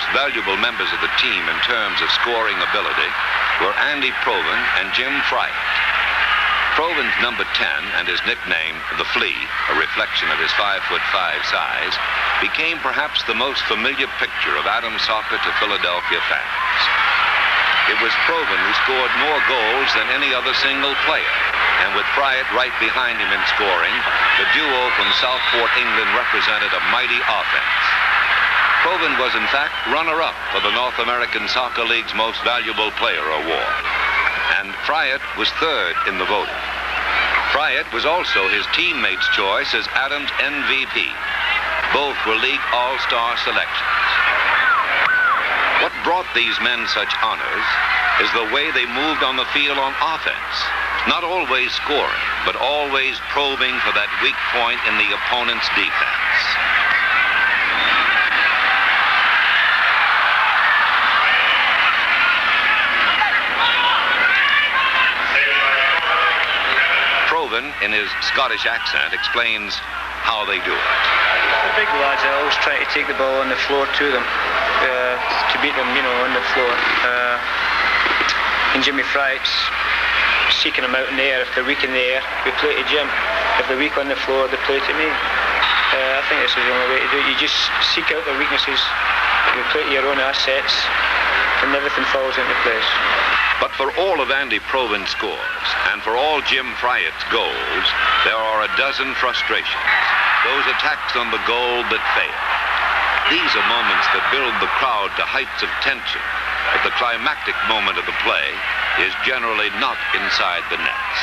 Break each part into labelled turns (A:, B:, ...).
A: most valuable members of the team in terms of scoring ability were Andy Provan and Jim Fryatt. Provan's number 10 and his nickname, the Flea, a reflection of his 5'5" size, became perhaps the most familiar picture of Adams soccer to Philadelphia fans. It was Provan who scored more goals than any other single player, and with Fryatt right behind him in scoring, the duo from Southport, England represented a mighty offense. Provan was in fact runner-up for the North American Soccer League's Most Valuable Player Award, and Fryatt was third in the voting. Fryatt was also his teammates' choice as Adams' MVP. Both were league all-star selections. What brought these men such honors is the way they moved on the field on offense. Not always scoring, but always probing for that weak point in the opponent's defense. Provan, in his Scottish accent, explains how they do it.
B: The big lads are always trying to take the ball on the floor to them, to beat them, on the floor. And Jimmy Fryatt's seeking them out in the air. If they're weak in the air, we play to Jim. If they're weak on the floor, they play to me. I think this is the only way to do it. You just seek out their weaknesses, you play to your own assets, and everything falls into place.
A: But for all of Andy Provan's scores, and for all Jim Fryatt's goals, there are a dozen frustrations. Those attacks on the goal that fail. These are moments that build the crowd to heights of tension, but the climactic moment of the play is generally not inside the nets.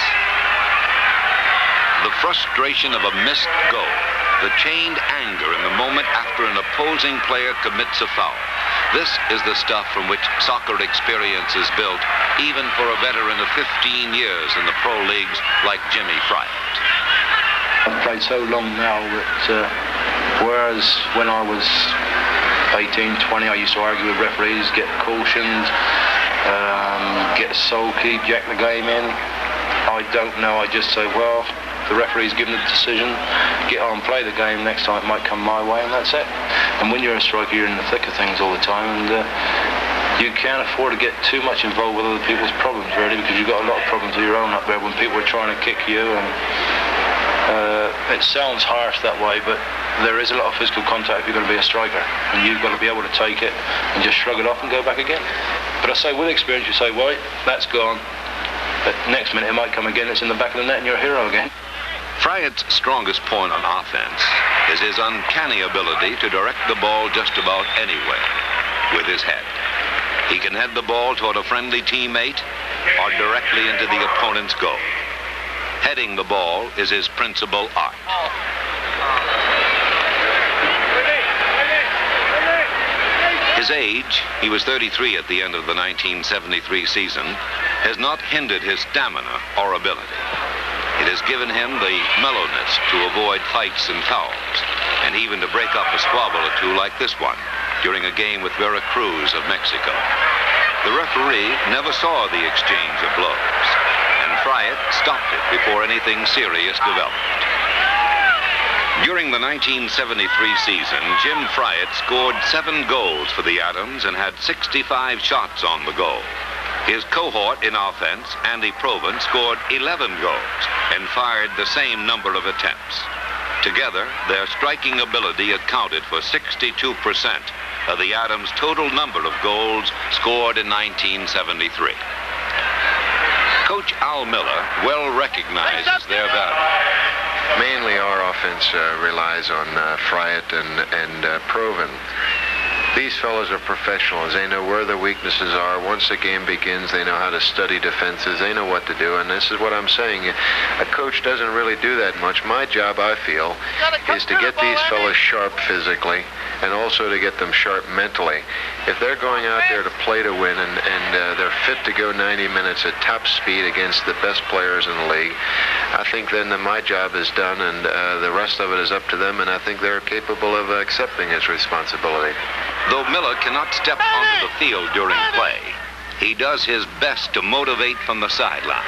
A: The frustration of a missed goal, the chained anger in the moment after an opposing player commits a foul. This is the stuff from which soccer experience is built, even for a veteran of 15 years in the pro leagues like Jimmy Fryatt.
C: I've played so long now that whereas when I was 18, 20, I used to argue with referees, get cautioned, get sulky, jack the game in. I don't know. I just say, well, the referee's given the decision, get on, play the game. Next time it might come my way, and that's it. And when you're a striker, you're in the thick of things all the time, and you can't afford to get too much involved with other people's problems, really, because you've got a lot of problems of your own up there when people are trying to kick you. And it sounds harsh that way, but there is a lot of physical contact if you're going to be a striker, and you've got to be able to take it and just shrug it off and go back again. But I say, with experience, you say, right, that's gone. But next minute it might come again, it's in the back of the net and you're a hero again.
A: Fryatt's strongest point on offense is his uncanny ability to direct the ball just about anywhere with his head. He can head the ball toward a friendly teammate or directly into the opponent's goal. Heading the ball is his principal art. His age, he was 33 at the end of the 1973 season, has not hindered his stamina or ability. It has given him the mellowness to avoid fights and fouls, and even to break up a squabble or two like this one during a game with Veracruz of Mexico. The referee never saw the exchange of blows, and Fryatt stopped it before anything serious developed. During the 1973 season, Jim Fryatt scored 7 goals for the Adams and had 65 shots on the goal. His cohort in offense, Andy Provan, scored 11 goals and fired the same number of attempts. Together, their striking ability accounted for 62% of the Adams' total number of goals scored in 1973. Coach Al Miller well recognizes their value.
D: Mainly our offense relies on Fryatt and Provan. These fellows are professionals. They know where their weaknesses are. Once the game begins, they know how to study defenses. They know what to do, and this is what I'm saying. A coach doesn't really do that much. My job, I feel, is to get these fellows sharp physically and also to get them sharp mentally. If they're going out there to play to win and they're fit to go 90 minutes at top speed against the best players in the league, I think then my job is done, and the rest of it is up to them, and I think they're capable of accepting its responsibility.
A: Though Miller cannot step onto the field during play, he does his best to motivate from the sideline.